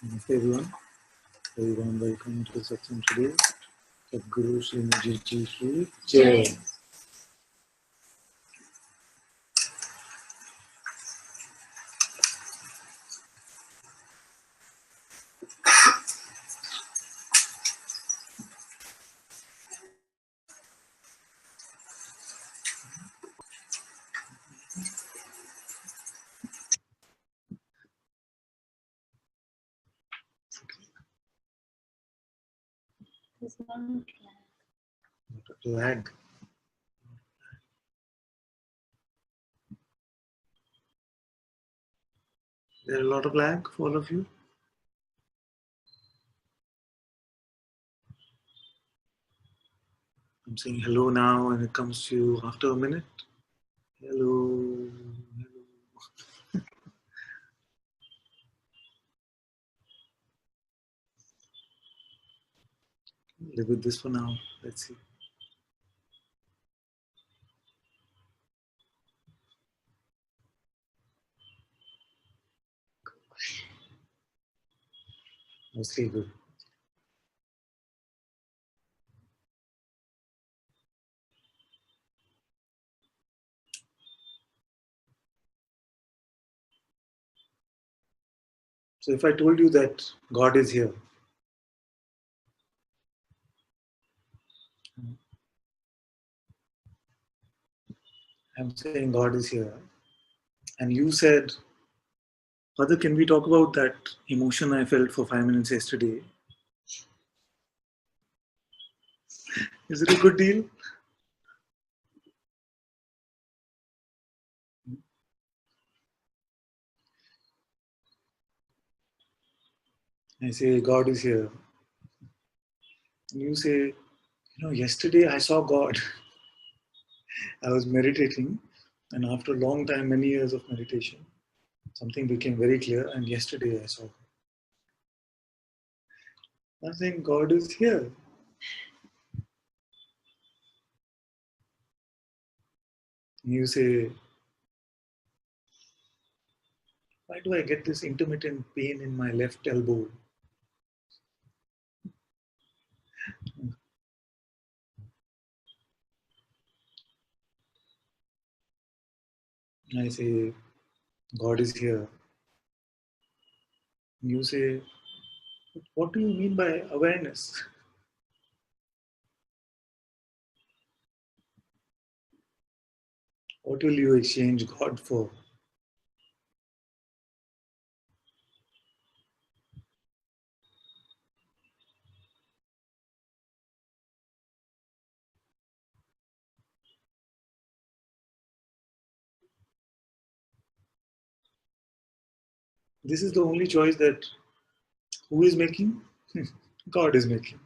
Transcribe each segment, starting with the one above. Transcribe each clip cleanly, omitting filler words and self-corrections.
Namaste everyone. Very warm welcome to Satsang today. Sadhguru Sri Mujiji Sri Jai. There's one Not a lag. There are a lot of lag for all of you. I'm saying hello now and it comes to you after a minute. Hello. Hello. Live with this for now. Let's see. Mostly good. So if I told you that God is here, I'm saying God is here, and you said, Father, can we talk about that emotion I felt for 5 minutes yesterday? Is it a good deal? I say, God is here. And you say, yesterday I saw God. I was meditating, and after a long time, many years of meditation, something became very clear, and yesterday I saw God. I'm saying, God is here. And you say, why do I get this intermittent pain in my left elbow? And I say, God is here. And you say, what do you mean by awareness? What will you exchange God for? This is the only choice that who is making? God is making.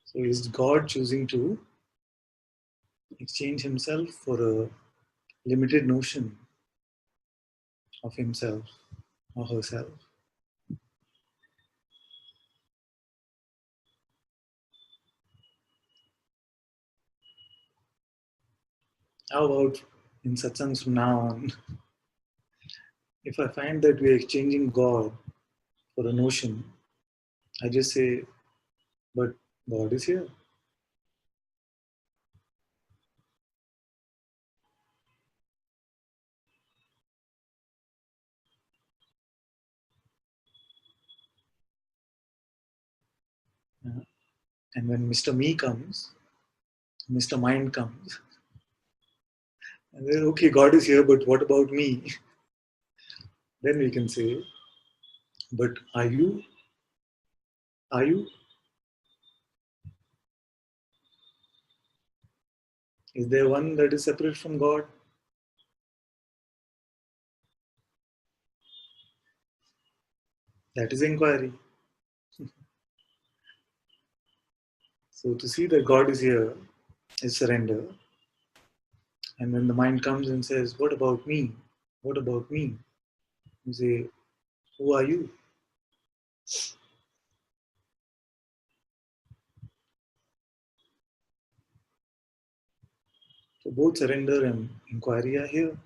So is God choosing to exchange himself for a limited notion of himself or herself? How about in satsangs from now on, if I find that we're exchanging God for a notion, I just say, but God is here. Uh, And when Mr. Me comes, Mr. Mind comes, and then, okay, God is here, but what about me? Then we can say, but are you? Are you? Is there one that is separate from God? That is inquiry. So to see that God is here is surrender. And when the mind comes and says, what about me? What about me? You say, who are you? So both surrender and inquiry are here.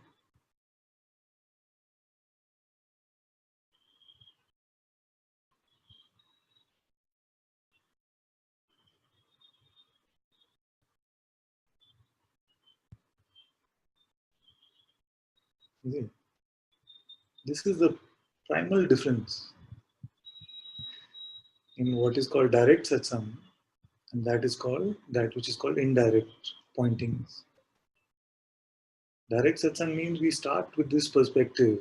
You see, this is the primal difference in what is called direct satsang, and that which is called indirect pointings. Direct satsang means we start with this perspective,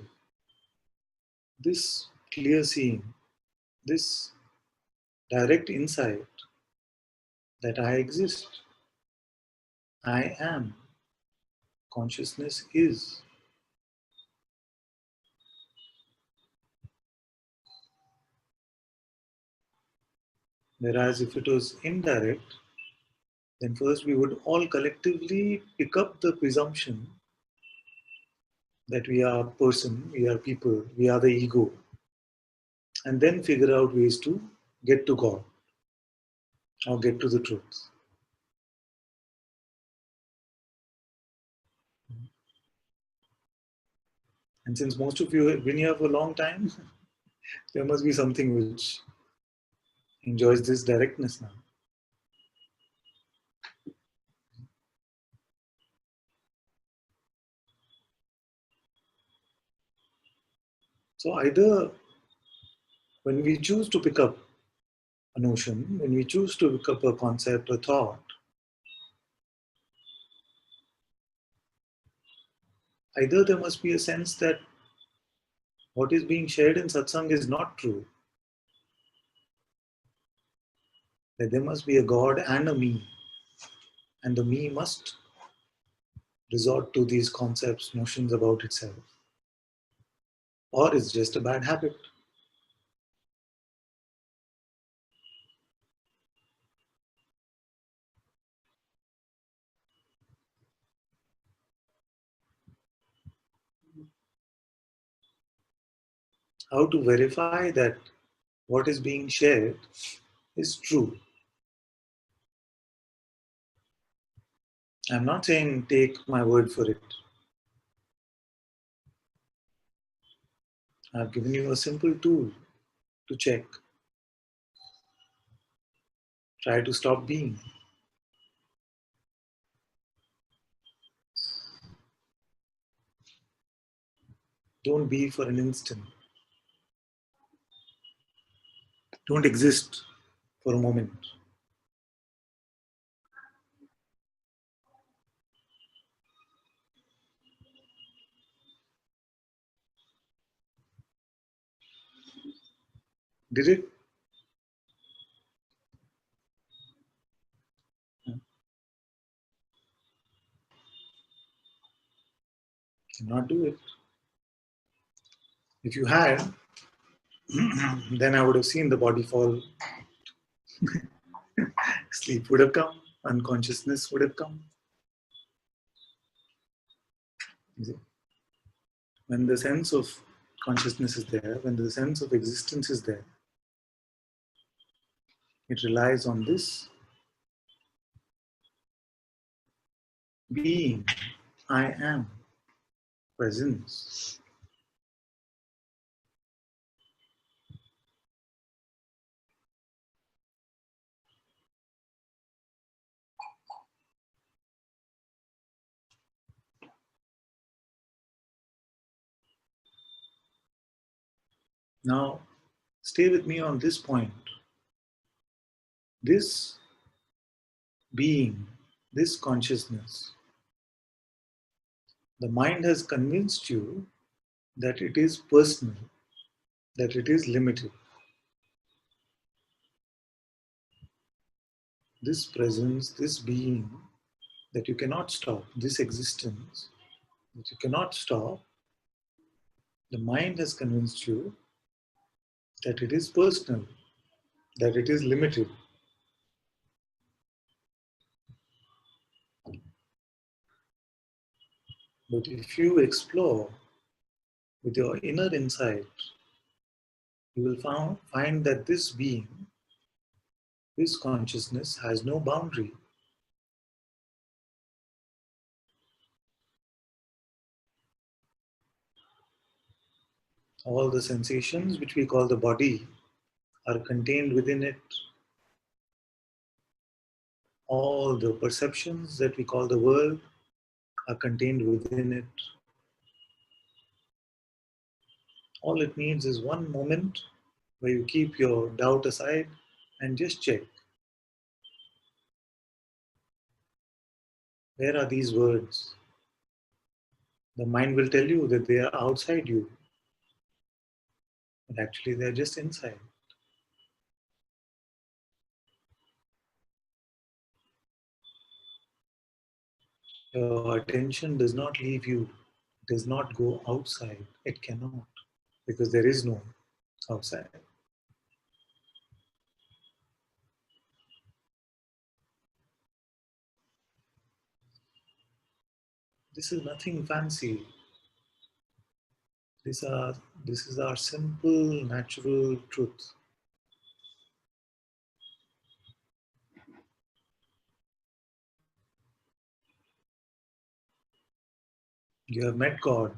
this clear seeing, this direct insight that I exist, I am, consciousness is. Whereas if it was indirect, then first we would all collectively pick up the presumption that we are a person, we are people, we are the ego, and then figure out ways to get to God or get to the truth. And since most of you have been here for a long time, there must be something which enjoys this directness now. So either when we choose to pick up a notion, when we choose to pick up a concept, a thought, either there must be a sense that what is being shared in satsang is not true, that there must be a God and a me, and the me must resort to these concepts, notions about itself, or it's just a bad habit. How to verify that what is being shared is true? I'm not saying take my word for it. I've given you a simple tool to check. Try to stop being. Don't be for an instant. Don't exist for a moment. Did it? Cannot do it. If you had, then I would have seen the body fall. Sleep would have come. Unconsciousness would have come. When the sense of consciousness is there, when the sense of existence is there, it relies on this being, I am, presence. Now, stay with me on this point. This being, this consciousness, the mind has convinced you that it is personal, that it is limited. This presence, this being that you cannot stop, this existence that you cannot stop, the mind has convinced you that it is personal, that it is limited. But if you explore with your inner insight, you will find that this being, this consciousness has no boundary. All the sensations which we call the body are contained within it. All the perceptions that we call the world are contained within it. All it needs is one moment where you keep your doubt aside and just check, where are these words? The mind will tell you that they are outside you, but actually they're just inside. Your attention does not leave you, it does not go outside. It cannot, because there is no outside. This is nothing fancy. This, are, this is our simple, natural truth. You have met God.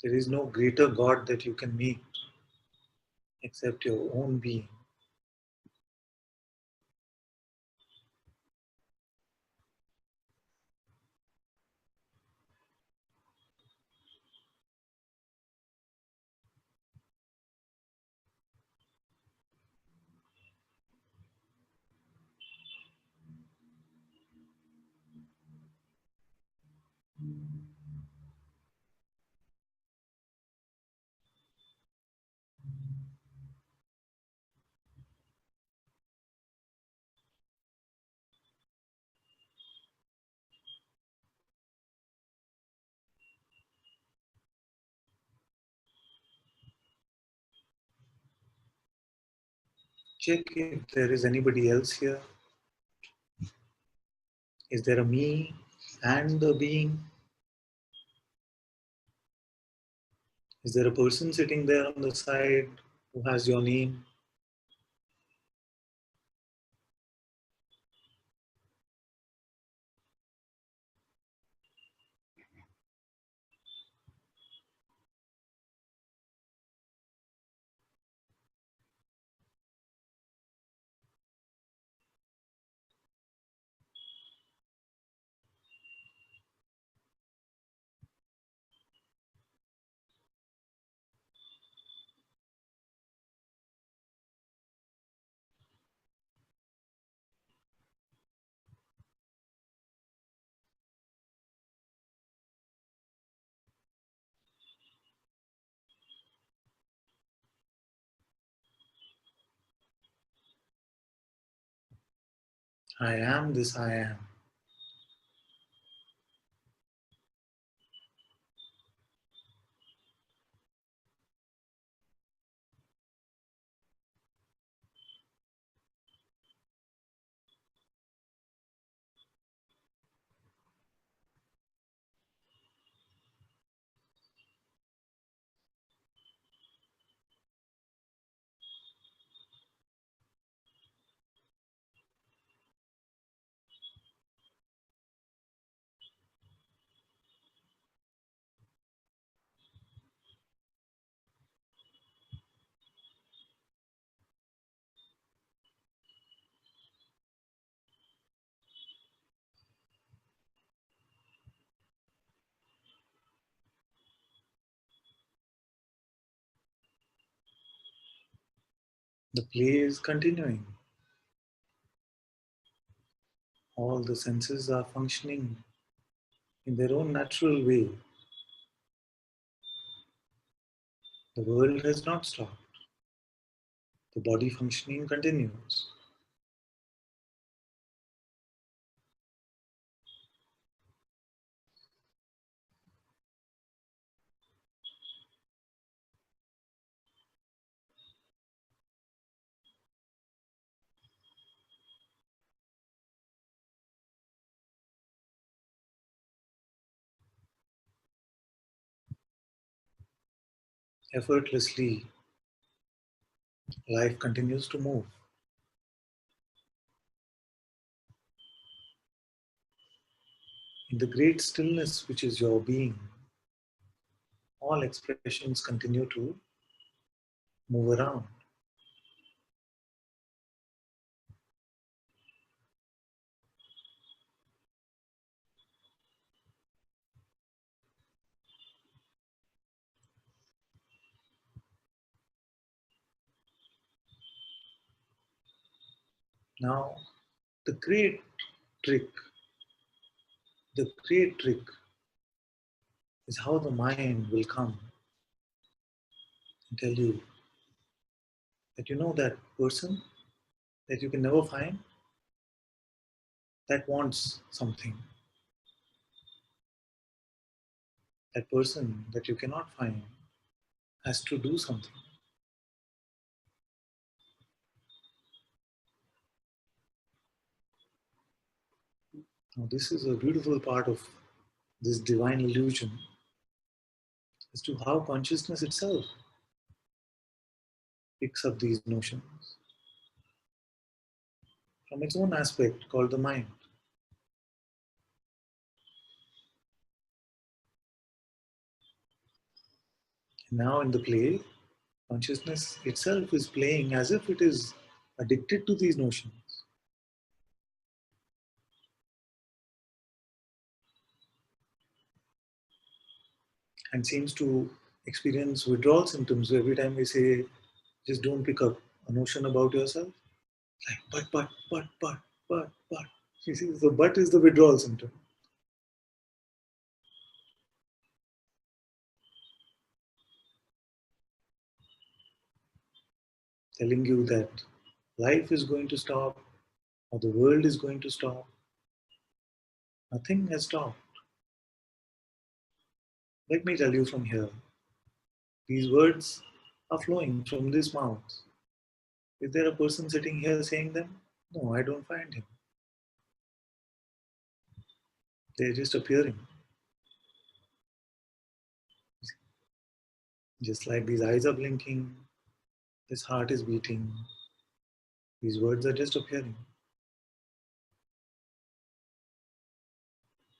There is no greater God that you can meet except your own being. Check if there is anybody else here. Is there a me and the being? Is there a person sitting there on the side who has your name? I am this I am. The play is continuing. All the senses are functioning in their own natural way. The world has not stopped. The body functioning continues. Effortlessly, life continues to move. In the great stillness which is your being, all expressions continue to move around. Now, the trick, the great trick is how the mind will come and tell you that you know that person that you can never find that wants something, that person that you cannot find has to do something. Now, this is a beautiful part of this divine illusion as to how consciousness itself picks up these notions from its own aspect called the mind. And now, in the play, consciousness itself is playing as if it is addicted to these notions and seems to experience withdrawal symptoms. So every time we say, just don't pick up a notion about yourself, like, but. You see, the but is the withdrawal symptom, telling you that life is going to stop or the world is going to stop. Nothing has stopped. Let me tell you from here, these words are flowing from this mouth. Is there a person sitting here saying them? No, I don't find him. They're just appearing. Just like these eyes are blinking, this heart is beating, these words are just appearing.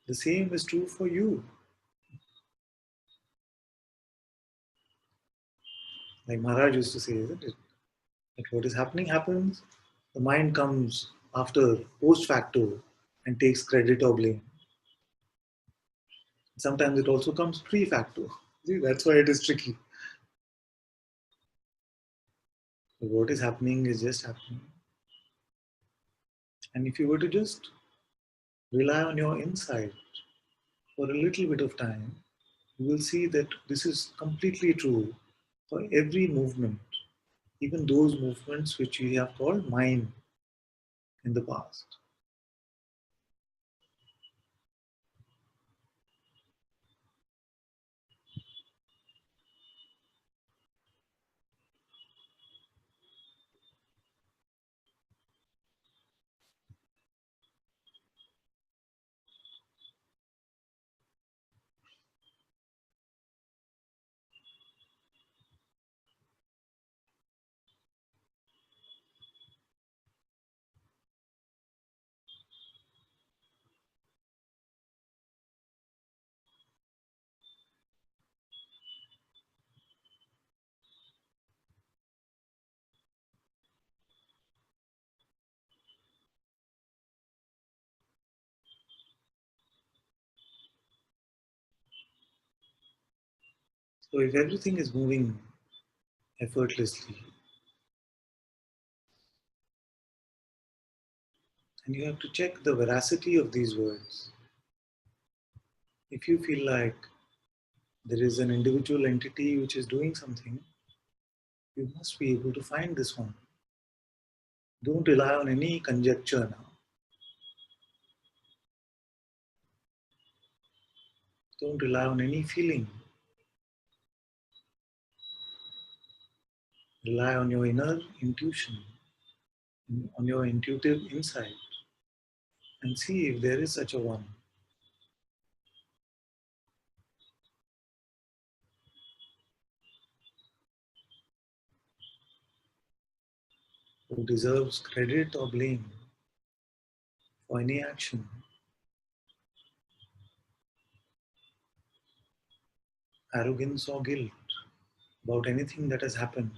The same is true for you. Like Maharaj used to say, isn't it? That what is happening happens, the mind comes after, post facto, and takes credit or blame. Sometimes it also comes pre facto. See, that's why it is tricky. But what is happening is just happening. And if you were to just rely on your insight for a little bit of time, you will see that this is completely true for every movement, even those movements which we have called mine in the past. So if everything is moving effortlessly, and you have to check the veracity of these words. If you feel like there is an individual entity which is doing something, you must be able to find this one. Don't rely on any conjecture now. Don't rely on any feeling. Rely on your inner intuition, on your intuitive insight, and see if there is such a one. Who deserves credit or blame for any action, arrogance or guilt about anything that has happened.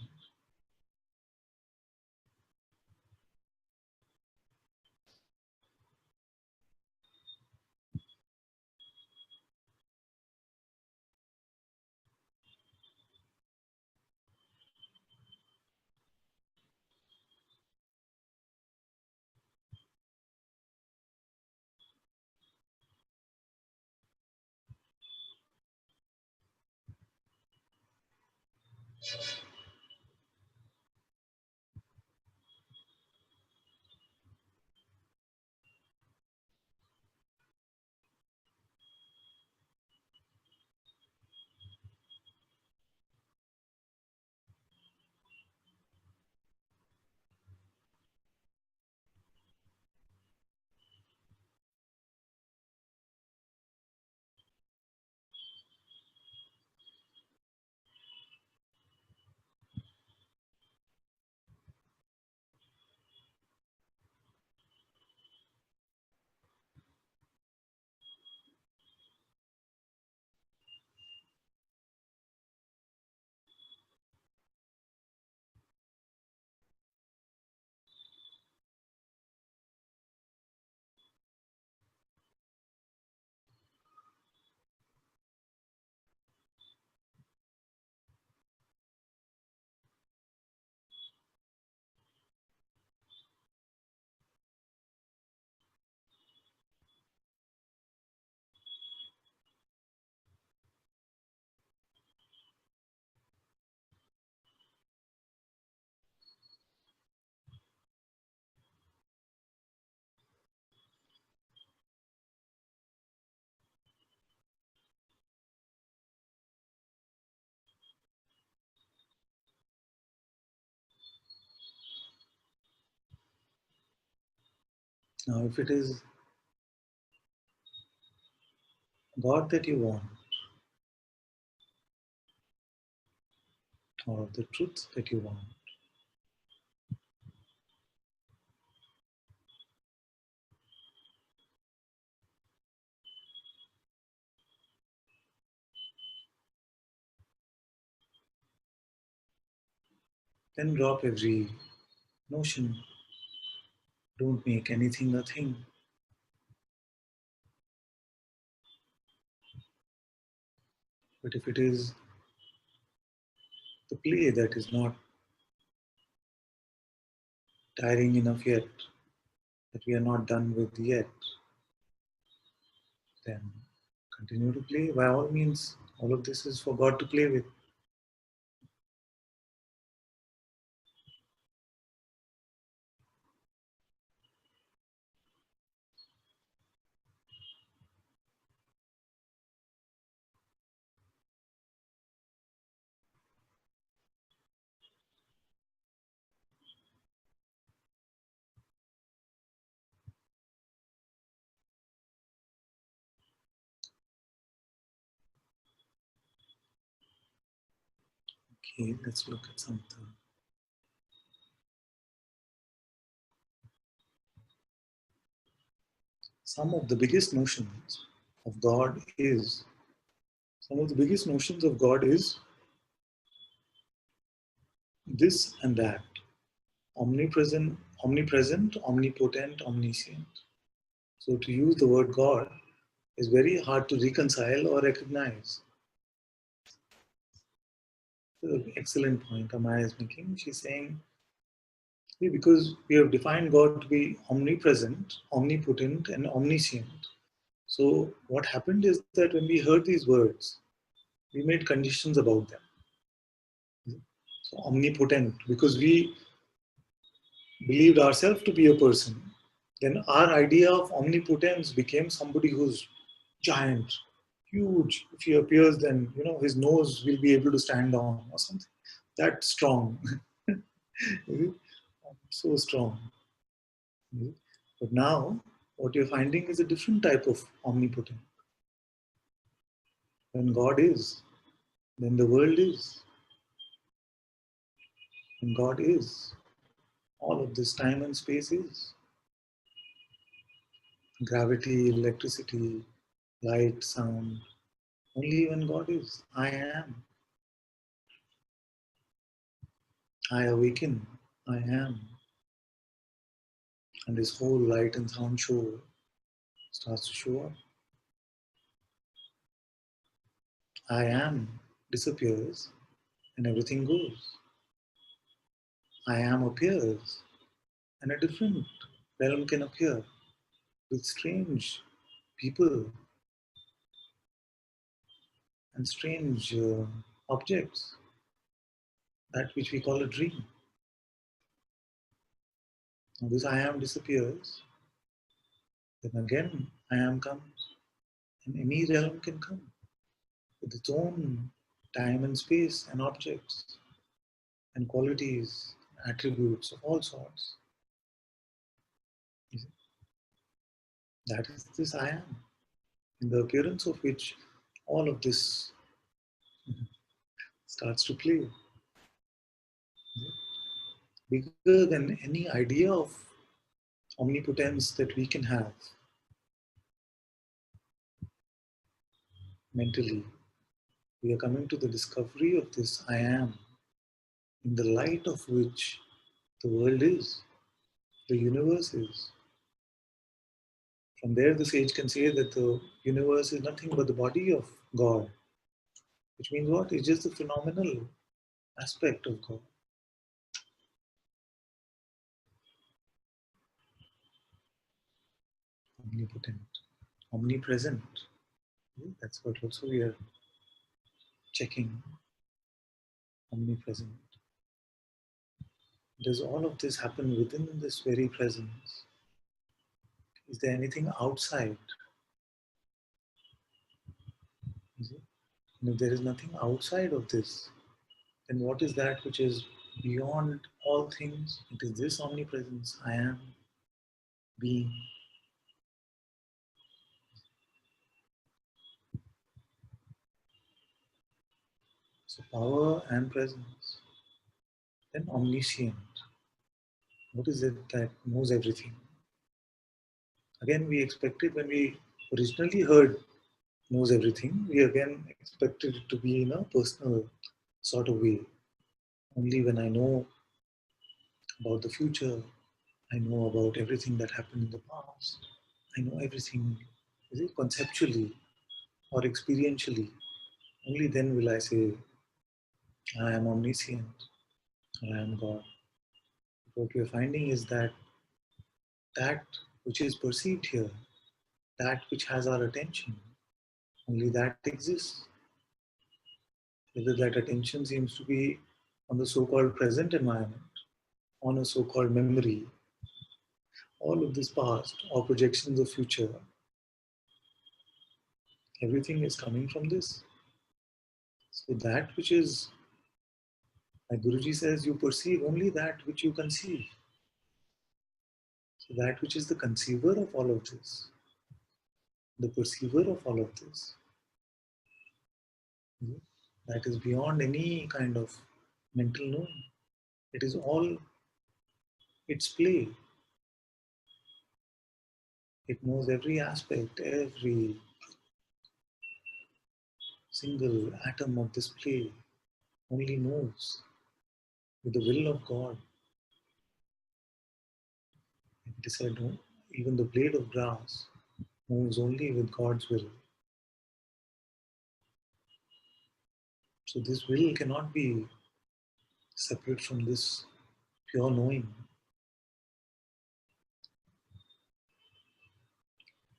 Now, if it is God that you want, or the truth that you want, then drop every notion. Don't make anything a thing. But if it is the play that is not tiring enough yet, that we are not done with yet, then continue to play. By all means, all of this is for God to play with. Okay, let's look at something. Some of the biggest notions of God is, some of the biggest notions of God is this and that. Omnipresent, omnipotent, omniscient. So to use the word God is very hard to reconcile or recognize. Excellent point Amaya is making. She's saying, because we have defined God to be omnipresent, omnipotent, and omniscient. So what happened is that when we heard these words, we made conditions about them. So omnipotent, because we believed ourselves to be a person, then our idea of omnipotence became somebody who's giant, huge. If he appears, then his nose will be able to stand on or something. That strong, so strong. But now, what you're finding is a different type of omnipotent. When God is, then the world is. When God is, all of this time and space is. Gravity, electricity, light, sound. Only when God is. I am. I awaken. I am. And this whole light and sound show starts to show up. I am disappears and everything goes. I am appears and a different realm can appear with strange people and strange objects. that which we call a dream. Now this I am disappears, then again I am comes, and any realm can come with its own time and space and objects and qualities, attributes of all sorts. That is this I am, in the appearance of which all of this starts to play. Bigger than any idea of omnipotence that we can have mentally. We are coming to the discovery of this I am, in the light of which the world is, the universe is. From there, the sage can say that the universe is nothing but the body of God, which means what? It's just the phenomenal aspect of God. Omnipotent, omnipresent. That's what also we are checking. Omnipresent. Does all of this happen within this very presence? Is there anything outside? Is it? And if there is nothing outside of this, then what is that which is beyond all things? It is this omnipresence. I am being. So power and presence. Then omniscient. What is it that knows everything? Again, we expected when we originally heard knows everything, we again expected it to be in a personal sort of way. Only when I know about the future, I know about everything that happened in the past. I know everything, is it conceptually or experientially. Only then will I say, I am omniscient, or I am God. What we are finding is that that which is perceived here, that which has our attention, only that exists. Whether that attention seems to be on the so-called present environment, on a so-called memory, all of this past or projections of future, everything is coming from this. So that which is, like Guruji says, you perceive only that which you conceive. So that which is the conceiver of all of this, the perceiver of all of this, that is beyond any kind of mental knowing. It is all its play. It knows every aspect, every single atom of this play only moves with the will of God. It is said, no, even the blade of grass moves only with God's will. So this will cannot be separate from this pure knowing.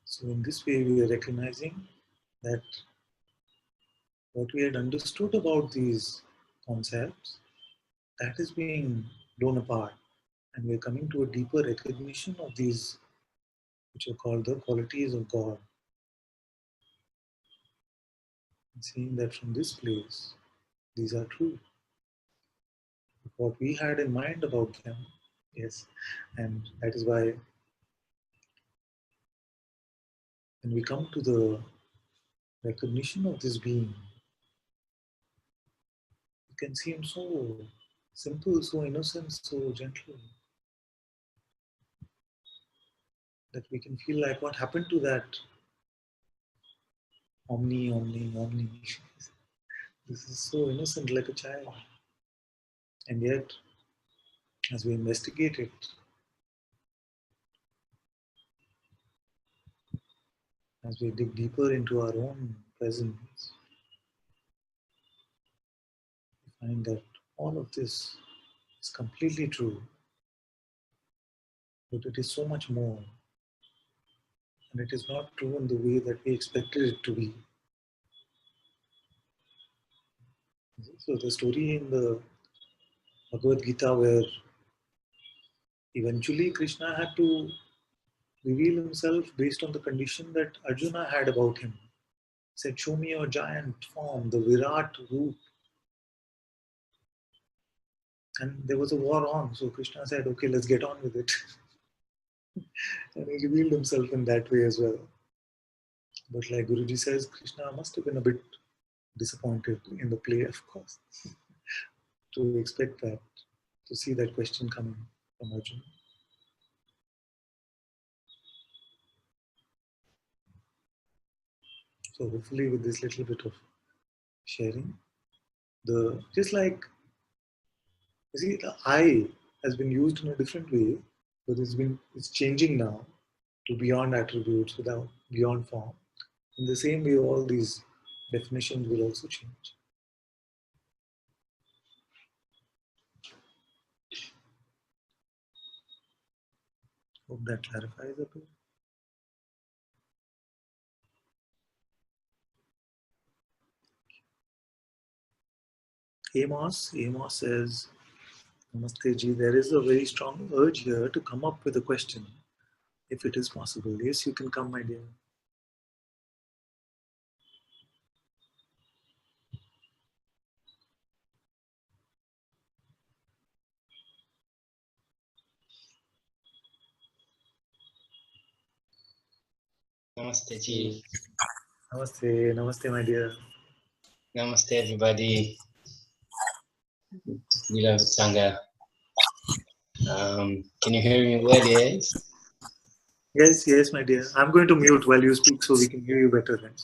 So in this way we are recognizing that what we had understood about these concepts, that is being blown apart. And we're coming to a deeper recognition of these, which are called the qualities of God. And seeing that from this place, these are true. What we had in mind about them, yes. And that is why when we come to the recognition of this being, it can seem so simple, so innocent, so gentle, that we can feel like what happened to that omni, omni, omni. This is so innocent, like a child. And yet, as we investigate it, as we dig deeper into our own presence, we find that all of this is completely true, but it is so much more. And it is not true in the way that we expected it to be. So the story in the Bhagavad Gita, where eventually Krishna had to reveal himself based on the condition that Arjuna had about him. He said, "Show me your giant form, the Virat root." And there was a war on, so Krishna said, "Okay, let's get on with it." And he revealed himself in that way as well. But like Guruji says, Krishna must have been a bit disappointed in the play, of course, to expect that, to see that question coming from Arjuna. So hopefully with this little bit of sharing, just like, you see, the I has been used in a different way, but it's changing now to beyond attributes, without beyond form. In the same way, all these definitions will also change. Hope that clarifies a bit. Amos says, Namaste Ji, there is a very strong urge here to come up with a question, if it is possible. Yes, you can come, my dear. Namaste Ji. Namaste, namaste, my dear. Namaste everybody. Beloved Sangha. Can you hear me well, yes? Yes, yes, my dear. I'm going to mute while you speak so we can hear you better then.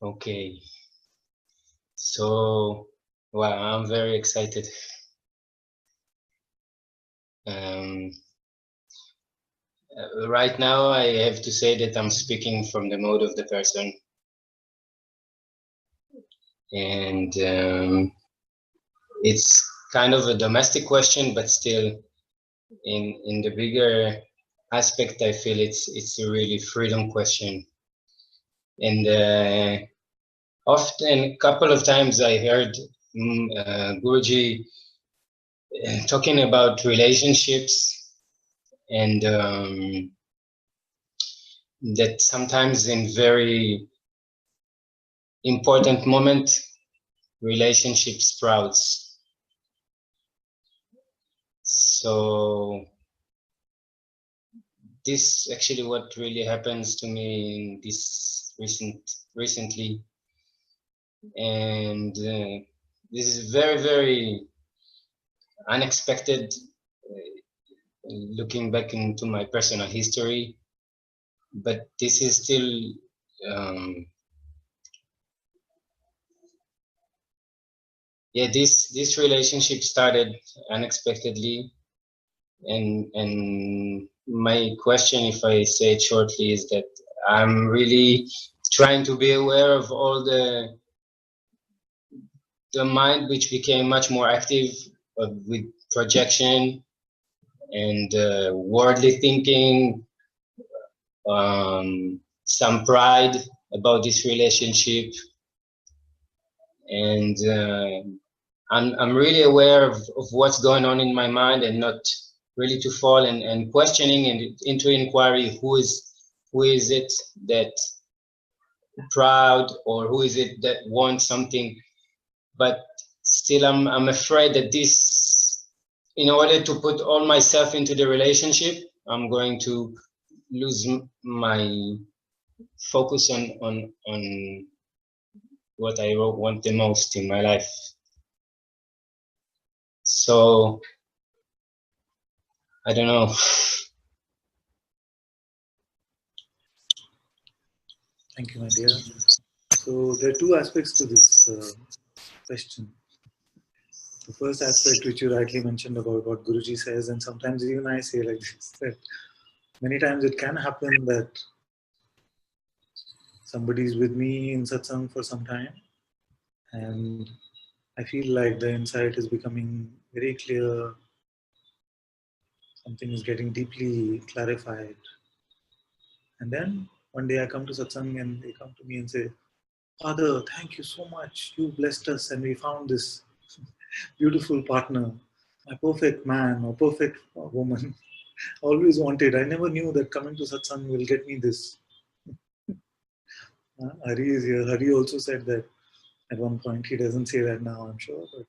Okay. So, wow, I'm very excited. Right now, I have to say that I'm speaking from the mode of the person. And it's kind of a domestic question, but still in the bigger aspect, I feel it's a really freedom question. And often, a couple of times I heard Guruji talking about relationships, and that sometimes in very important moment, relationship sprouts. So this actually what really happens to me in this recently, and this is very, very unexpected, looking back into my personal history, but this is still this relationship started unexpectedly, and my question, if I say it shortly, is that I'm really trying to be aware of all the mind which became much more active with projection and worldly thinking, some pride about this relationship, and I'm really aware of what's going on in my mind, and not really to fall and questioning and into inquiry, who is it that proud, or who is it that wants something. But still I'm afraid that this, in order to put all myself into the relationship, I'm going to lose my focus on what I want the most in my life. So I don't know. Thank you, my dear. So there are two aspects to this question. The first aspect, which you rightly mentioned about what Guruji says, and sometimes even I say like this, that many times it can happen that somebody is with me in satsang for some time, and I feel like the insight is becoming very clear, something is getting deeply clarified. And then one day I come to satsang and they come to me and say, "Father, thank you so much. You blessed us and we found this." beautiful partner, my perfect man or perfect woman. Always wanted. I never knew that coming to satsang will get me this. Hari is here. Hari also said that at one point. He doesn't say that now, I'm sure, but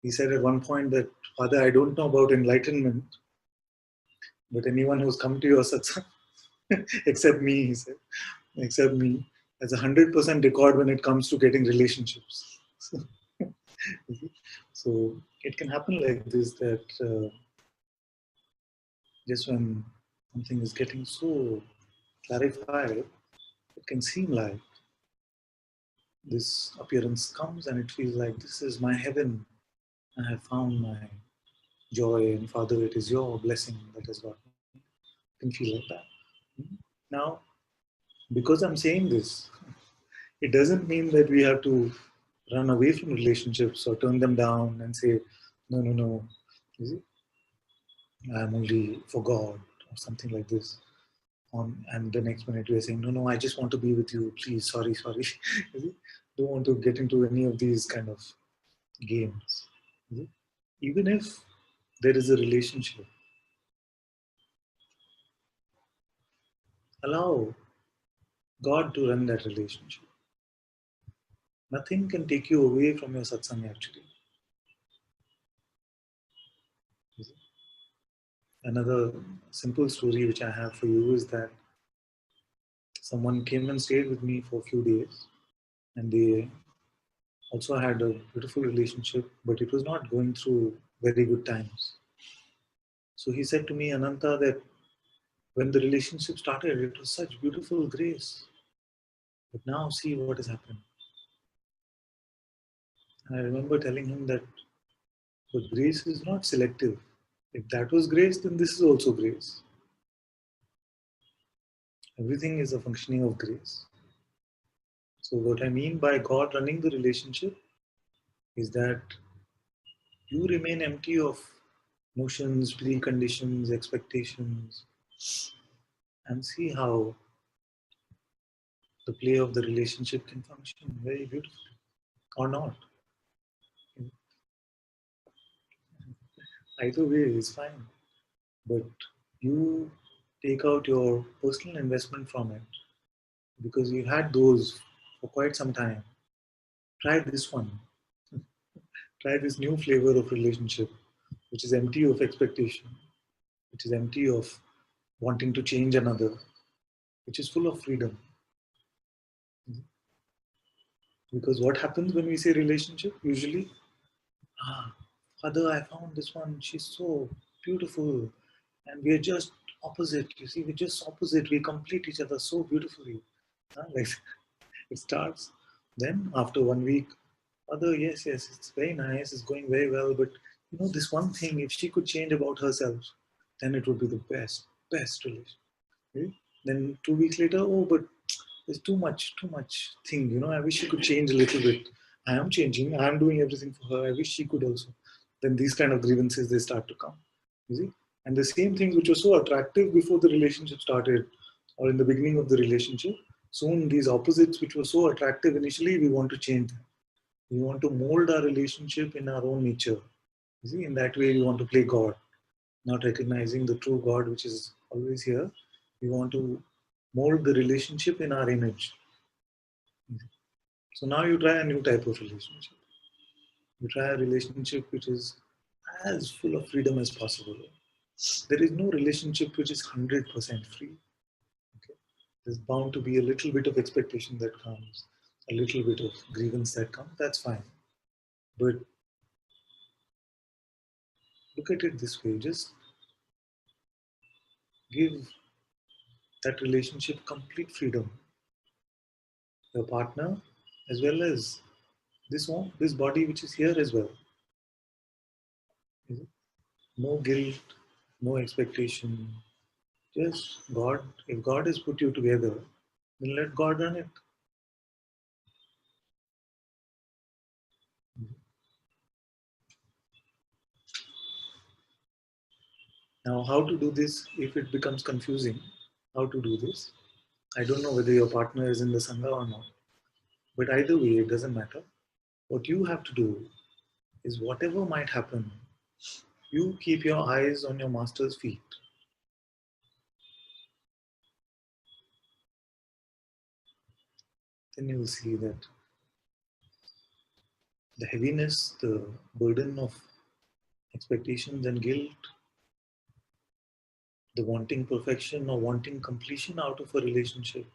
he said at one point that, Father, I don't know about enlightenment, but anyone who's come to your satsang, except me, he said, except me, has a 100% record when it comes to getting relationships. So it can happen like this, that just when something is getting so clarified, it can seem like this appearance comes and it feels like this is my heaven. I have found my joy, and Father, it is your blessing that has got me. It can feel like that. Now, because I'm saying this, it doesn't mean that we have to run away from relationships or turn them down and say, no, no, no, is it? I'm only for God or something like this. And the next minute we're saying, no, no, I just want to be with you. Please, sorry, sorry. Is it? Don't want to get into any of these kind of games. Is it? Even if there is a relationship, allow God to run that relationship. Nothing can take you away from your satsang actually. Another simple story which I have for you is that someone came and stayed with me for a few days, and they also had a beautiful relationship, but it was not going through very good times. So he said to me, Ananta, that when the relationship started, it was such beautiful grace. But now see what has happened. And I remember telling him that, but grace is not selective. If that was grace, then this is also grace. Everything is a functioning of grace. So what I mean by God running the relationship is that you remain empty of notions, preconditions, expectations, and see how the play of the relationship can function very beautifully or not. Either way is fine. But you take out your personal investment from it because you had those for quite some time. Try this one. Try this new flavor of relationship, which is empty of expectation, which is empty of wanting to change another, which is full of freedom. Because what happens when we say relationship? Usually, Father, I found this one, she's so beautiful, and we are just opposite. You see, we're just opposite. We complete each other so beautifully. Like it starts. Then after 1 week, Father, yes, yes, it's very nice, it's going very well, but you know, this one thing, if she could change about herself, then it would be the best relation. Okay? Then 2 weeks later, oh, but there's too much thing, you know, I wish she could change a little bit. I am changing, I am doing everything for her, I wish she could also. Then these kind of grievances, they start to come, you see. And the same things which were so attractive before the relationship started or in the beginning of the relationship, soon these opposites which were so attractive initially, we want to change them. We want to mold our relationship in our own nature. You see, in that way we want to play God, not recognizing the true God which is always here. We want to mold the relationship in our image. So now you try a new type of relationship. You try a relationship which is as full of freedom as possible. There is no relationship which is 100% free. Okay? There's bound to be a little bit of expectation that comes, a little bit of grievance that comes. That's fine. But look at it this way, just give that relationship complete freedom. Your partner as well as this body which is here as well. No guilt, no expectation. Just God, if God has put you together, then let God run it. Now, how to do this if it becomes confusing? How to do this? I don't know whether your partner is in the Sangha or not, but either way, it doesn't matter. What you have to do is whatever might happen, you keep your eyes on your master's feet. Then you will see that the heaviness, the burden of expectations and guilt, the wanting perfection or wanting completion out of a relationship,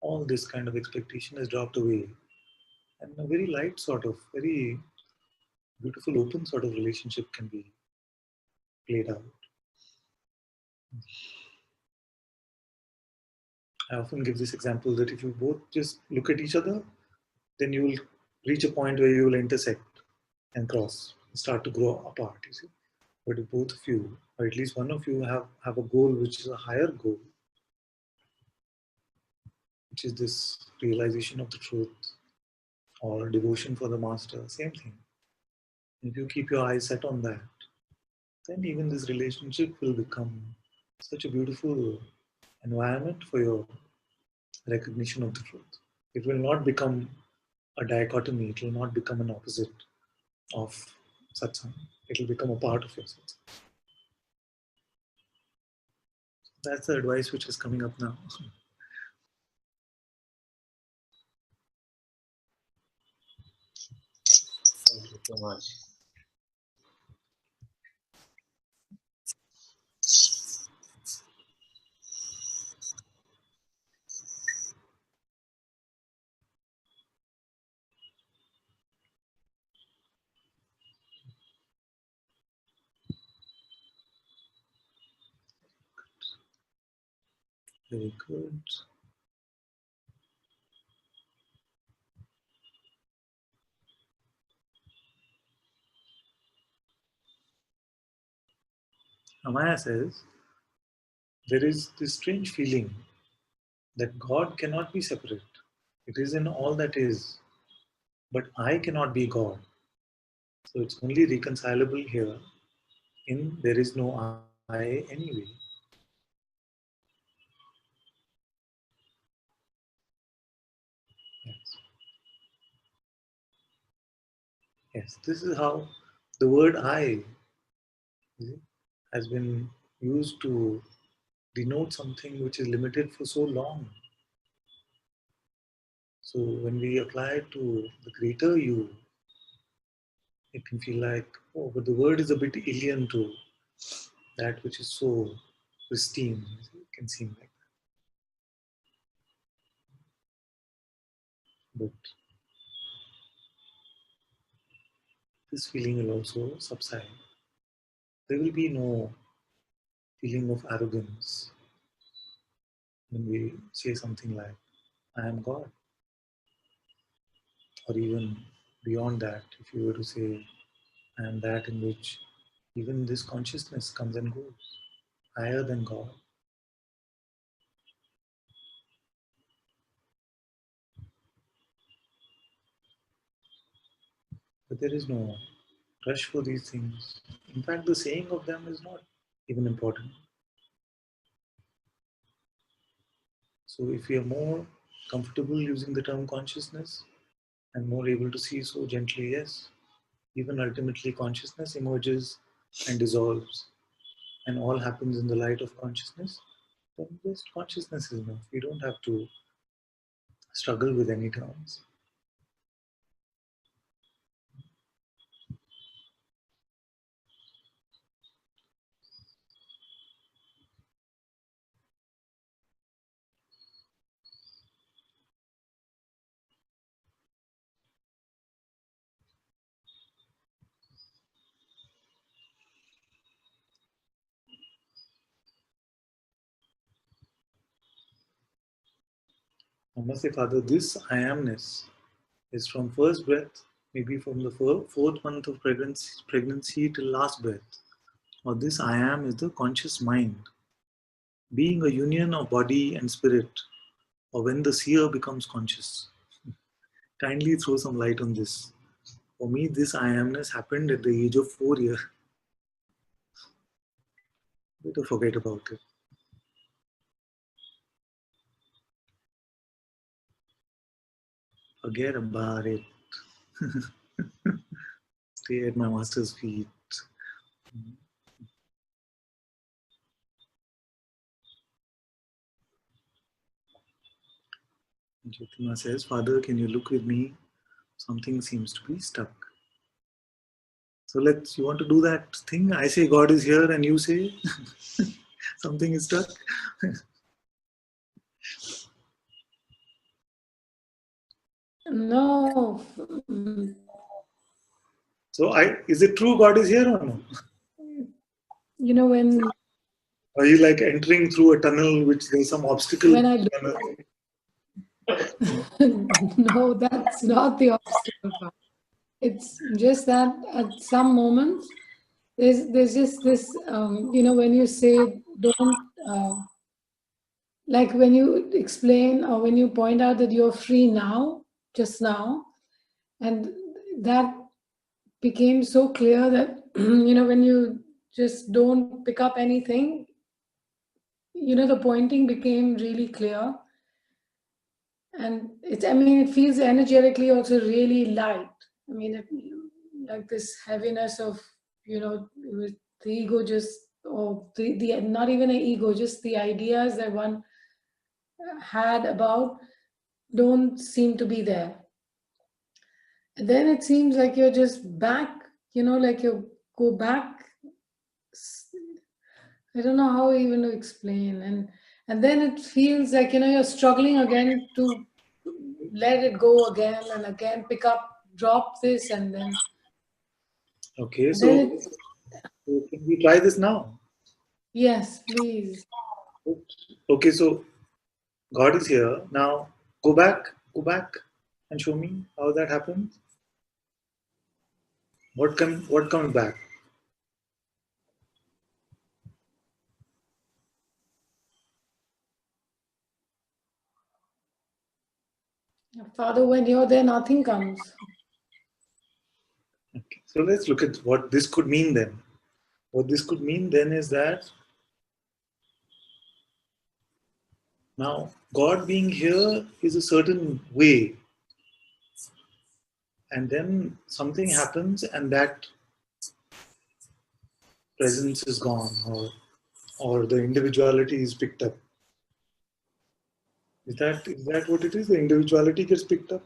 all this kind of expectation is dropped away. And a very light sort of, very beautiful, open sort of relationship can be played out. I often give this example that if you both just look at each other, then you will reach a point where you will intersect and cross, start to grow apart, you see. But if both of you, or at least one of you, have a goal which is a higher goal, which is this realization of the truth or devotion for the master, same thing. If you keep your eyes set on that, then even this relationship will become such a beautiful environment for your recognition of the truth. It will not become a dichotomy, it will not become an opposite of satsang. It will become a part of your satsang. That's the advice which is coming up now. Thank you so much. Very good. Amaya says, there is this strange feeling that God cannot be separate. It is in all that is, but I cannot be God. So it's only reconcilable here in there is no I anyway. Yes. Yes, this is how the word I has been used to denote something which is limited for so long. So when we apply it to the greater you, it can feel like, oh, but the word is a bit alien to that which is so pristine. It can seem like that. But this feeling will also subside. There will be no feeling of arrogance when we say something like, I am God. Or even beyond that, if you were to say, I am that in which even this consciousness comes and goes, higher than God. But there is no rush for these things. In fact, the saying of them is not even important. So if we are more comfortable using the term consciousness and more able to see so gently, yes, even ultimately consciousness emerges and dissolves and all happens in the light of consciousness, then just consciousness is enough. We don't have to struggle with any terms. I must say, Father, this I amness is from first breath, maybe from the fourth month of pregnancy till last breath. Or this I am is the conscious mind, being a union of body and spirit, or when the seer becomes conscious. Kindly throw some light on this. For me, this I amness happened at the age of 4 years. Better forget about it. Forget about it. Stay at my master's feet. Jyotima says, Father, can you look with me? Something seems to be stuck. So you want to do that thing? I say God is here and you say something is stuck. No. So is it true God is here or no? You know, when Are you like entering through a tunnel which there's some obstacle? I do, no, that's not the obstacle part. It's just that at some moments there's just this you know, when you say don't like when you explain or when you point out that you're free now, just now, and that became so clear that you know, when you just don't pick up anything, you know, the pointing became really clear. And it's, I mean, it feels energetically also really light. I mean, like this heaviness of, you know, with the ego just, or the not even an ego, just the ideas that one had about don't seem to be there. And then it seems like you're just back, you know, like you go back. I don't know how even to explain. And then it feels like, you know, you're struggling again to let it go again and again, pick up, drop this, and then Okay, then so it's, can we try this now? yes, please. Okay, so God is here. Now go back and show me how that happens. What comes back? Father, when you're there, nothing comes. Okay. So let's look at what this could mean then. What this could mean then is that now God being here is a certain way, and then something happens and that presence is gone, or the individuality is picked up. Is that what it is? The individuality gets picked up?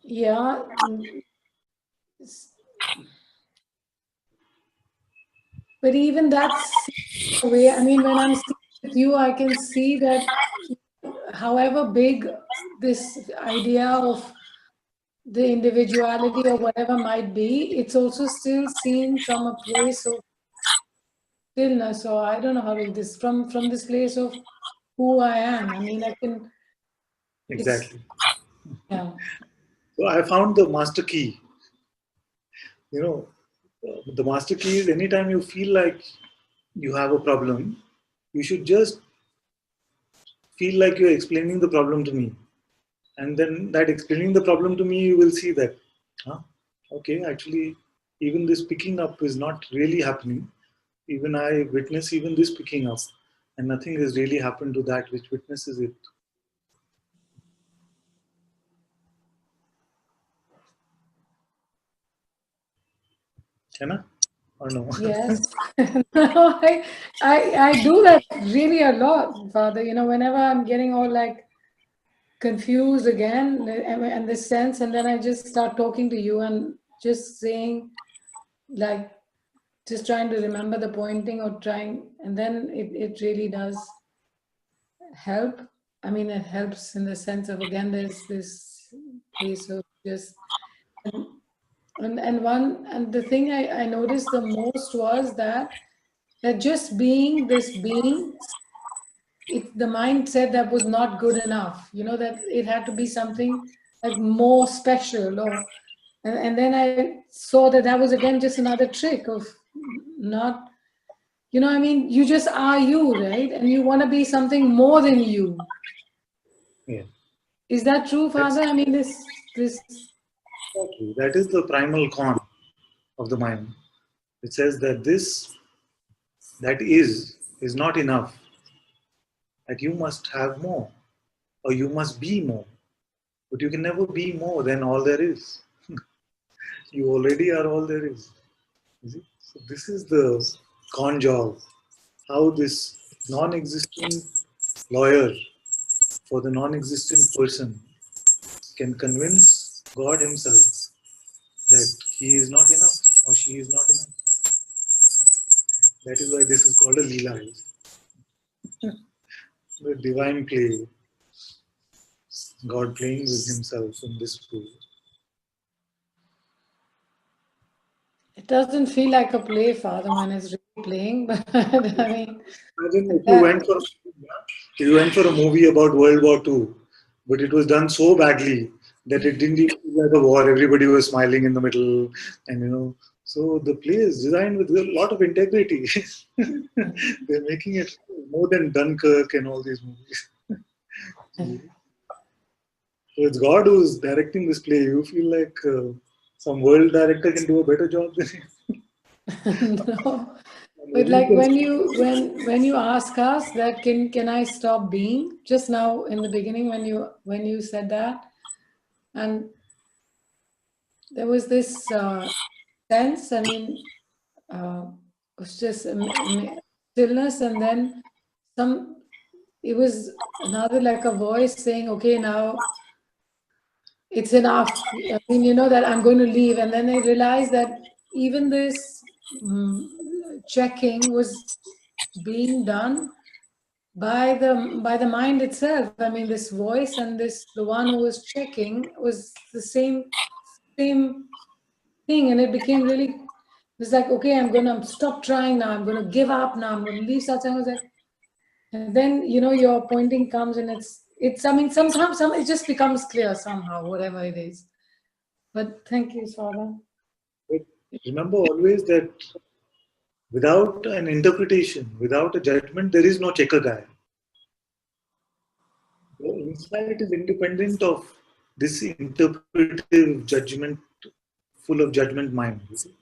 Yeah. But even that's the way, I mean, when I'm sitting with you, I can see that however big this idea of the individuality or whatever might be, it's also still seen from a place of stillness, or I don't know how to this, from this place of who I am. I mean, I can, it's, Exactly. yeah. So I found the master key. You know, the master key is anytime you feel like you have a problem, you should just feel like you're explaining the problem to me. And then that explaining the problem to me, you will see that, huh? Okay, actually, even this picking up is not really happening. Even I witness even this picking up, and nothing has really happened to that which witnesses it. Can I? Or no? Yes. I do that really a lot, Father. You know, whenever I'm getting all like confused again and this sense, and then I just start talking to you and just saying, like, just trying to remember the pointing or trying, and then it really does help. I mean, it helps in the sense of, again, there's this place of just, and the thing I noticed the most was that just being this being, the mind said that was not good enough, you know, that it had to be something like more special, or and then I saw that that was again just another trick of not, you know, I mean, you just are you, right? And you want to be something more than you. Yeah, Is that true, that's Father? I mean, this true. That is the primal con of the mind. It says that this that is not enough. That you must have more, or you must be more. But you can never be more than all there is. You already are all there is. See? So this is the con job. How this non-existent lawyer for the non-existent person can convince God himself that he is not enough or she is not enough. That is why this is called a Leela. The divine play, God playing with himself in this way. It doesn't feel like a play, Father, when it's really playing, but I mean, Imagine that, if you went for a movie about World War II, but it was done so badly that it didn't even feel like a war. Everybody was smiling in the middle, and so the play is designed with a lot of integrity. They're making it more than Dunkirk and all these movies. So it's God who's directing this play. You feel like some world director can do a better job than him. no. But like when you ask us that can I stop being, just now in the beginning when you said that, and there was this sense, I mean, it was just stillness, and then some, it was another like a voice saying, okay, now it's enough. I mean, that I'm going to leave. And then I realized that even this checking was being done by the mind itself. I mean, this voice and the one who was checking was the same thing, and it became really. It was like, okay, I'm gonna stop trying now. I'm gonna give up now. I'm gonna leave Satsang. I was like, and then your pointing comes, and it's. I mean, sometimes it just becomes clear somehow, whatever it is. But thank you, Father. But remember always that without an interpretation, without a judgment, there is no checker guy. The insight is independent of this interpretive judgment, full of judgment mind. You see?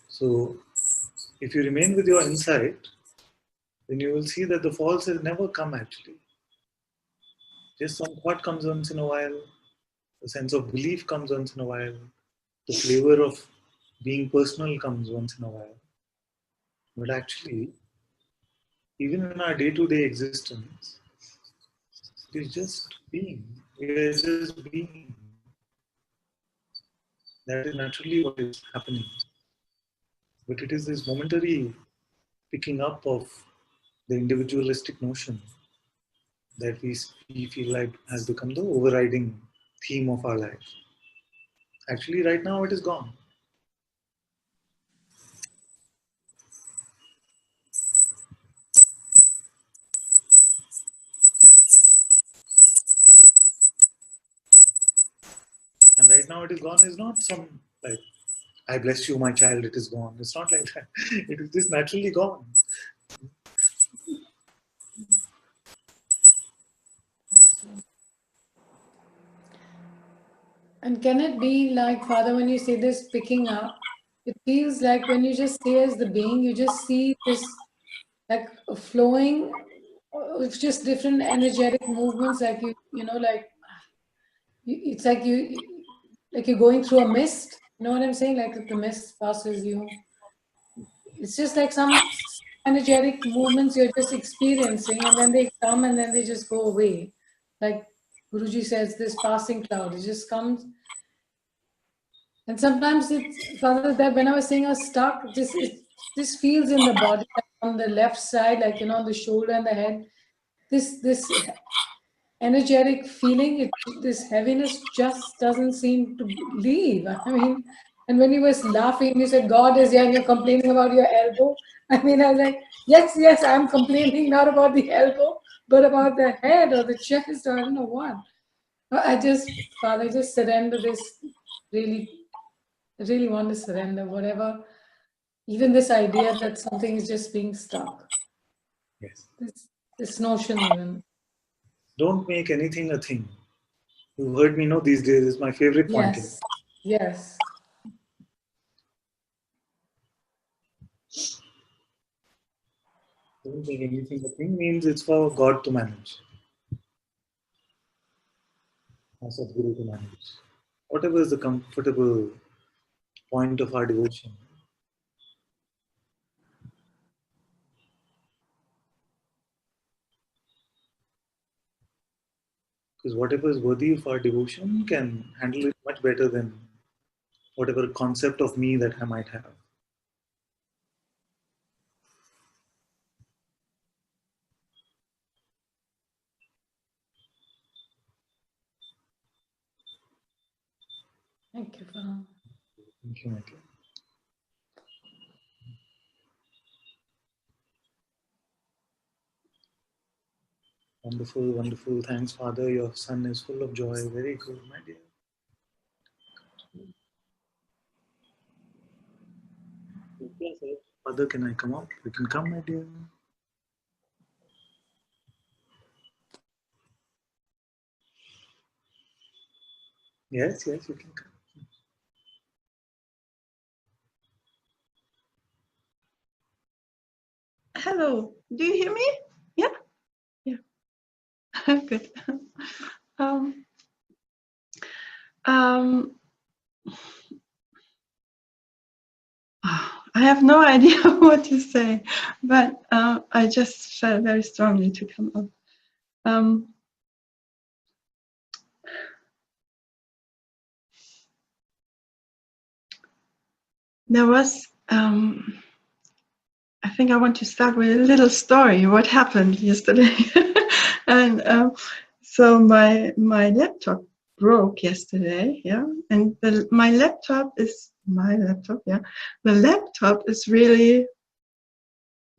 So if you remain with your insight, then you will see that the false has never come actually. Just some thought comes once in a while, a sense of belief comes once in a while, the flavor of being personal comes once in a while. But actually, even in our day-to-day existence, it is just being. We are just being. That is naturally what is happening. But it is this momentary picking up of the individualistic notion that we feel like has become the overriding theme of our life. Actually, right now it is gone. And right now it is gone is not some like, I bless you, my child, it is gone. It's not like that. It is just naturally gone. And can it be like, Father, when you say this picking up, it feels like when you just say as the being, you just see this like flowing with just different energetic movements, like like it's like like you're going through a mist. You know what I'm saying? Like the mist passes you. It's just like some energetic movements you're just experiencing, and then they come and then they just go away. Like Guruji says, this passing cloud, it just comes. And sometimes it's, Father, that when I was saying I was stuck, this feels in the body, like on the left side, like on the shoulder and the head. This energetic feeling, this heaviness just doesn't seem to leave. I mean, and when you was laughing, you said God is here, and you're complaining about your elbow. I mean, I was like, yes, I'm complaining not about the elbow, but about the head or the chest, or I don't know what. I just, Father, just surrender this. Really, I really want to surrender whatever, even this idea that something is just being stuck. Yes. This notion even. Don't make anything a thing. You've heard me know these days, it's my favorite pointing. Yes. Don't make anything a thing means it's for God to manage. Or Sadhguru to manage. Whatever is the comfortable point of our devotion. Because whatever is worthy of our devotion can handle it much better than whatever concept of me that I might have. Thank you, Father. Thank you, Michael. Wonderful, wonderful. Thanks, Father. Your son is full of joy. Very good, my dear. Father, can I come out? You can come, my dear. Yes, yes, you can come. Hello, do you hear me? Yeah? Yeah. Good. Um, I have no idea what to say, but I just felt very strongly to come up. There was, I think I want to start with a little story, what happened yesterday. And so my laptop broke yesterday, yeah, and my laptop, yeah. The laptop is really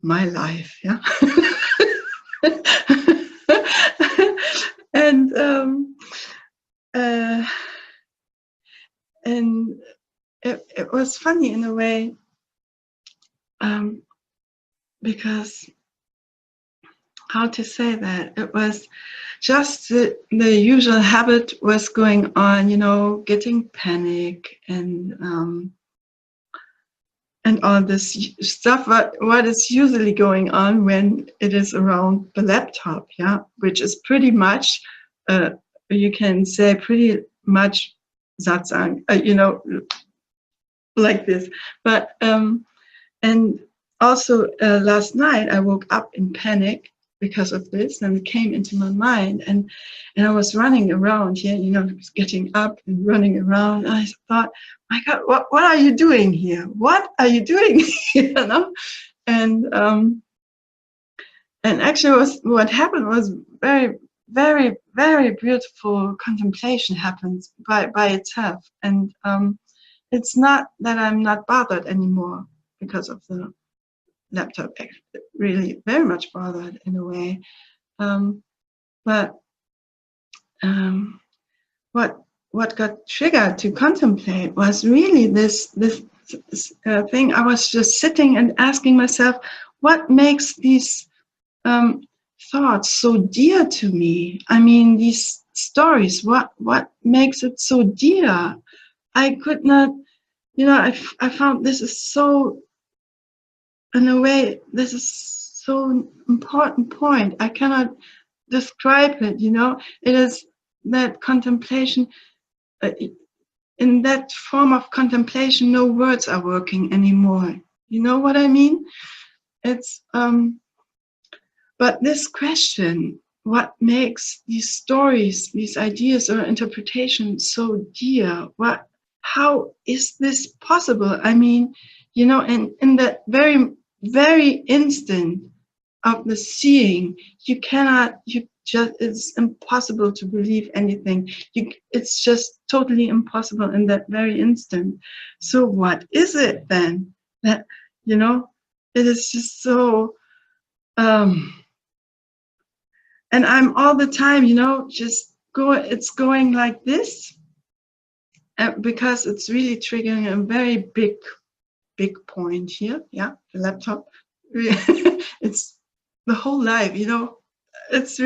my life, yeah. And it was funny in a way, because how to say that, it was just the usual habit was going on, you know, getting panic and all this stuff, what is usually going on when it is around the laptop, yeah, which is pretty much, you can say pretty much Satsang, you know, like this. But and also last night I woke up in panic because of this, and it came into my mind, and I was running around here, you know, getting up and running around. And I thought, my God, what are you doing here? What are you doing here? You know? And actually, what happened was very, very, very beautiful contemplation happens by itself, and it's not that I'm not bothered anymore because of the laptop, really very much bothered in a way. But what got triggered to contemplate was really this thing. I was just sitting and asking myself, what makes these thoughts so dear to me? I mean, these stories, what makes it so dear? I could not, you know, I found this is so, in a way, this is so important point. I cannot describe it, you know. It is that contemplation, in that form of contemplation, no words are working anymore. You know what I mean? It's, but this question, what makes these stories, these ideas or interpretations so dear? How is this possible? I mean, you know, and in that very, very instant of the seeing, it's impossible to believe anything. It's just totally impossible in that very instant. So what is it then that, you know, it is just so, and I'm all the time, you know, it's going like this, because it's really triggering a very big point here. Yeah, the laptop. It's the whole life, you know. It's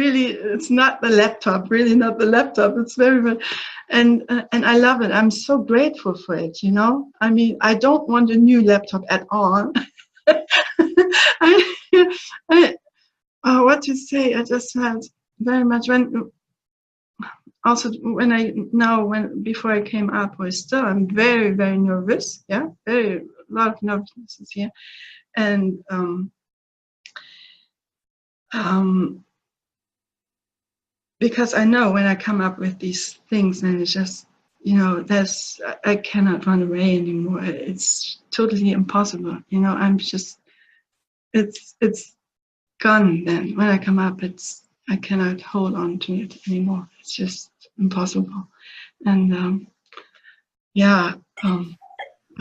not the laptop, really not the laptop. It's very much, and I love it. I'm so grateful for it, you know. I mean, I don't want a new laptop at all. What to say? I just felt very much when also before I came up with still, I'm very, very nervous. Yeah, a lot of nervousness here. And because I know when I come up with these things, and it's just, I cannot run away anymore. It's totally impossible. I'm just, it's gone then. When I come up, I cannot hold on to it anymore. It's just impossible. And I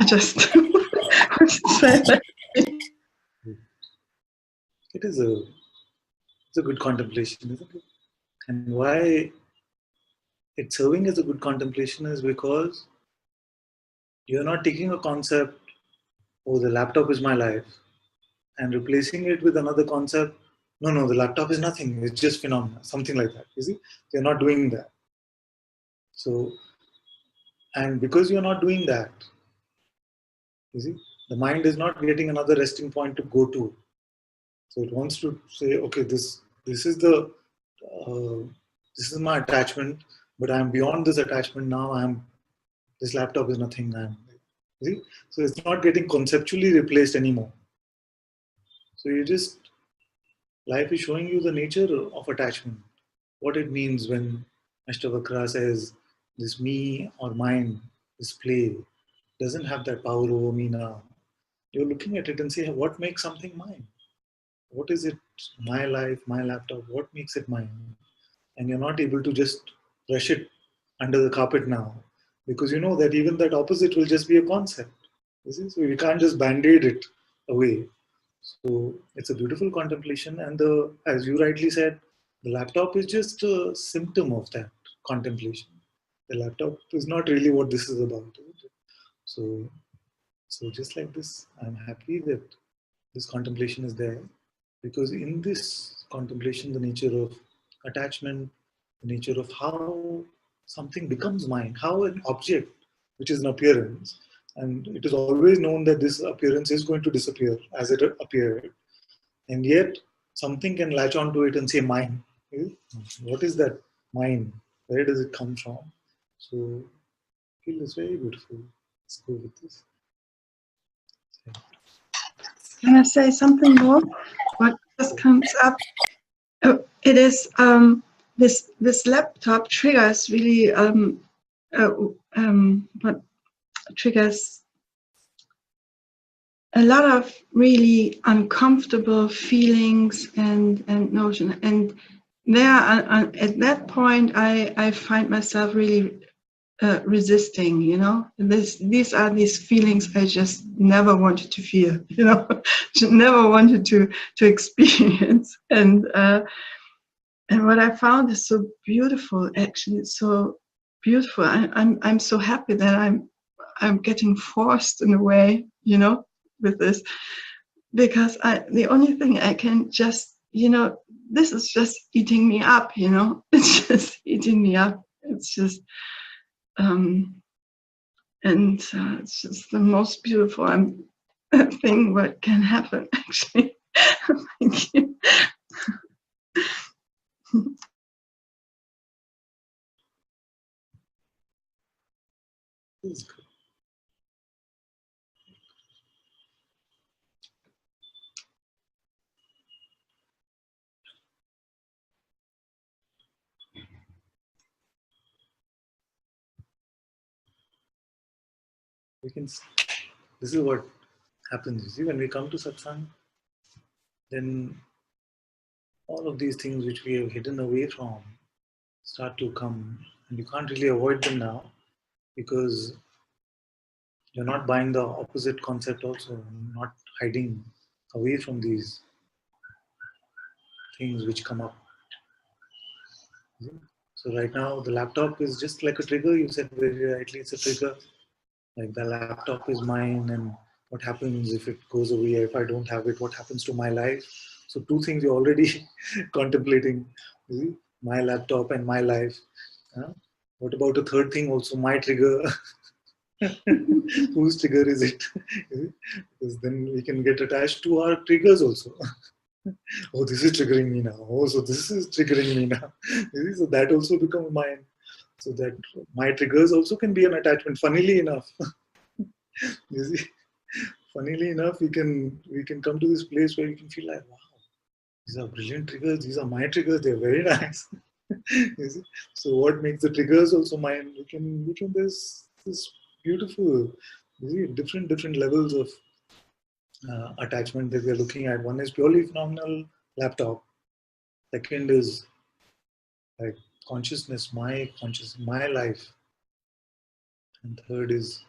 just say that. It's a good contemplation, isn't it? And why it's serving as a good contemplation is because you're not taking a concept, oh, the laptop is my life, and replacing it with another concept, no, the laptop is nothing, it's just phenomena, something like that. You see, you're not doing that. So, and because you're not doing that, you see, the mind is not getting another resting point to go to. So it wants to say, okay, this is my attachment, but I'm beyond this attachment now. This laptop is nothing. You see, so it's not getting conceptually replaced anymore. So life is showing you the nature of attachment, what it means when Ashtavakra says this me or mine, this play, doesn't have that power over me now. You're looking at it and say, what makes something mine? What is it? My life, my laptop, what makes it mine? And you're not able to just brush it under the carpet now, because you know that even that opposite will just be a concept. You see? So we can't just band-aid it away. So it's a beautiful contemplation, and as you rightly said, the laptop is just a symptom of that contemplation. The laptop is not really what this is about. So just like this, I'm happy that this contemplation is there, because in this contemplation, the nature of attachment, the nature of how something becomes mine, how an object, which is an appearance, and it is always known that this appearance is going to disappear as it appeared, and yet something can latch onto it and say mine. What is that mine? Where does it come from? So I feel it's very beautiful. Let's go with this. Can I say something more? What just comes up? It is this laptop triggers really what triggers a lot of really uncomfortable feelings and notion. And there, at that point, I find myself really resisting. These are these feelings I just never wanted to feel. Never wanted to experience. And what I found is so beautiful. Actually, it's so beautiful. I'm so happy that I'm getting forced in a way, with this, because the only thing I can just, this is just eating me up, it's just eating me up. It's just, and it's just the most beautiful thing what can happen, actually. Thank you. This is what happens. You see, when we come to satsang, then all of these things which we have hidden away from start to come, and you can't really avoid them now, because you're not buying the opposite concept also, not hiding away from these things which come up. So right now the laptop is just like a trigger. You said very rightly, it's a trigger. Like the laptop is mine, and what happens if it goes away? If I don't have it, what happens to my life? So two things you're already contemplating. You see? My laptop and my life. What about a third thing also, my trigger? Whose trigger is it? Because then we can get attached to our triggers also. Oh, this is triggering me now. Oh, so this is triggering me now. So that also becomes mine. So that my triggers also can be an attachment. Funnily enough, you see, funnily enough, we can come to this place where we can feel like, wow, these are brilliant triggers. These are my triggers. They're very nice. You see? So what makes the triggers also mine? We can this beautiful, you see, different levels of attachment that we're looking at. One is purely phenomenal laptop. Second is like consciousness, my life. And third is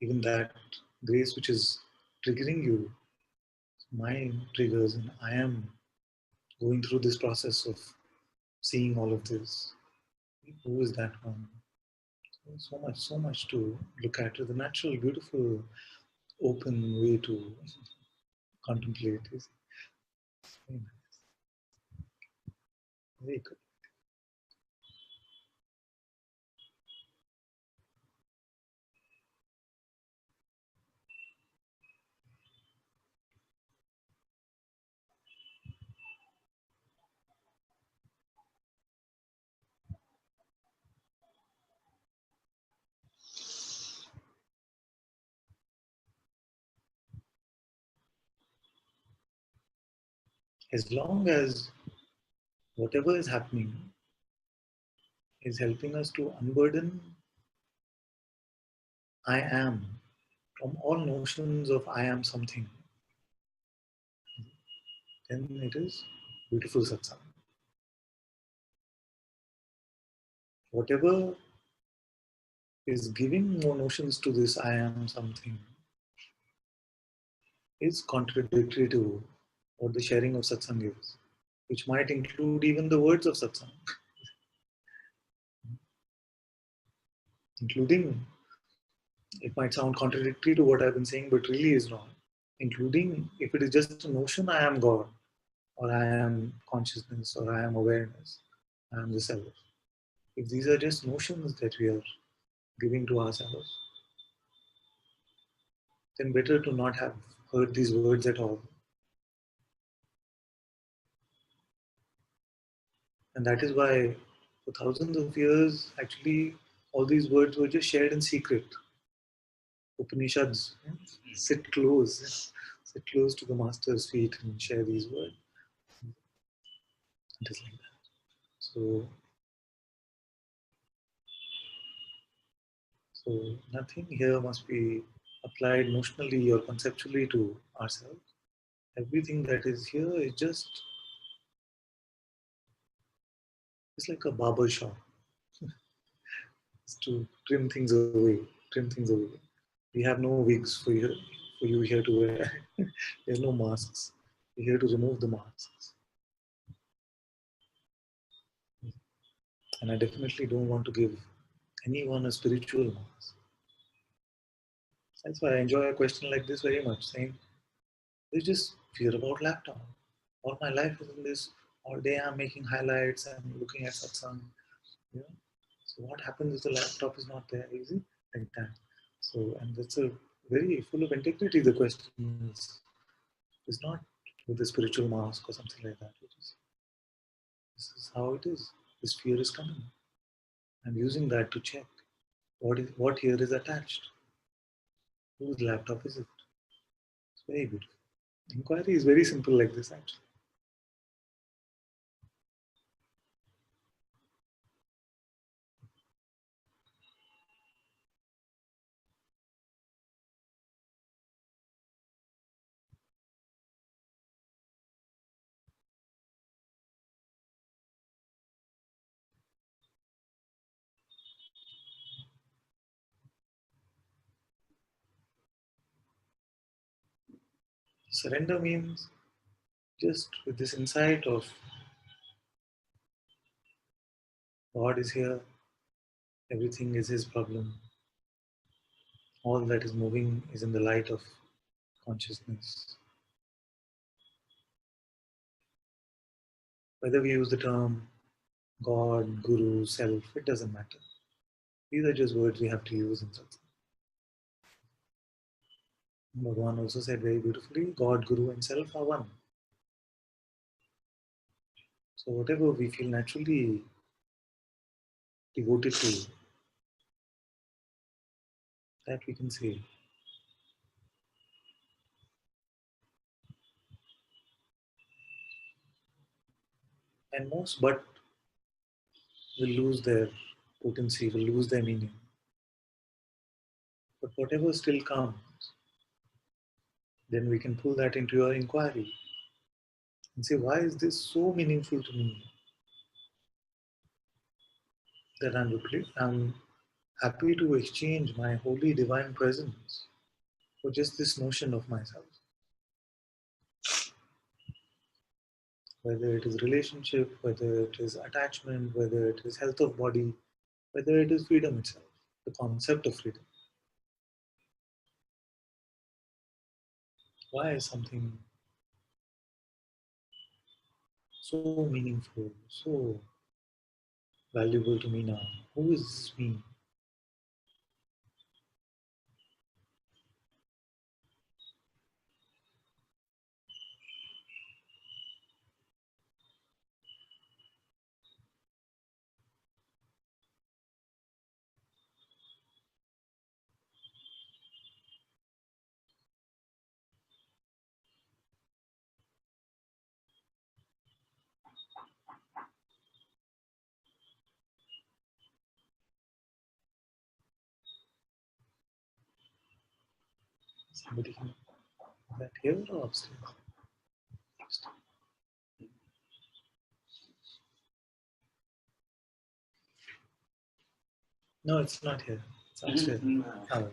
even that grace which is triggering you, my triggers, and I am going through this process of seeing all of this. Who is that one? So much to look at. The natural, beautiful, open way to contemplate is very nice. Very good. As long as whatever is happening is helping us to unburden I am from all notions of I am something, then it is beautiful satsang. Whatever is giving more notions to this I am something is contradictory to what the sharing of satsang is, which might include even the words of satsang, including, it might sound contradictory to what I've been saying, but really is not. Including if it is just a notion, I am God, or I am consciousness, or I am awareness, I am the self. If these are just notions that we are giving to ourselves, then better to not have heard these words at all. And that is why for thousands of years, actually, all these words were just shared in secret. Upanishads, sit close, sit close to the master's feet and share these words. It is like that. So nothing here must be applied notionally or conceptually to ourselves. Everything that is here is just, it's like a barber shop. It's to trim things away, trim things away. We have no wigs for you here to wear. There's no masks. We're here to remove the masks. And I definitely don't want to give anyone a spiritual mask. That's why I enjoy a question like this very much, saying, there's just fear about laptop. All my life is in this. All day I'm making highlights and looking at satsang. You know? So what happens if the laptop is not there? Is it like that? So, and that's a very full of integrity. The question is not with a spiritual mask or something like that. This is how it is. This fear is coming. I'm using that to check what here is attached. Whose laptop is it? It's very beautiful. Inquiry is very simple like this actually. Surrender means just with this insight of God is here, everything is His problem. All that is moving is in the light of consciousness. Whether we use the term God, Guru, Self, it doesn't matter. These are just words we have to use in satsang. Bhagavan also said very beautifully, God, Guru and Self are one. So whatever we feel naturally devoted to you. That we can say. And most but will lose their potency, will lose their meaning. But whatever still comes, then we can pull that into your inquiry and say, why is this so meaningful to me that I'm happy to exchange my holy divine presence for just this notion of myself? Whether it is relationship, whether it is attachment, whether it is health of body, whether it is freedom itself, the concept of freedom. Why is something so meaningful, so valuable to me now? Who is me? Somebody can, is that here or upstairs? No, it's not here. It's upstairs. Oh.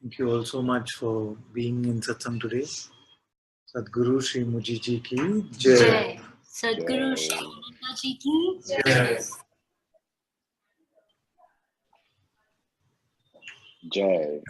Thank you all so much for being in Satsang today. Sadhguru Shri Mujiji ki Jai. Jai. Sadhguru Shri Ananta-Ji ki Jai. Jai.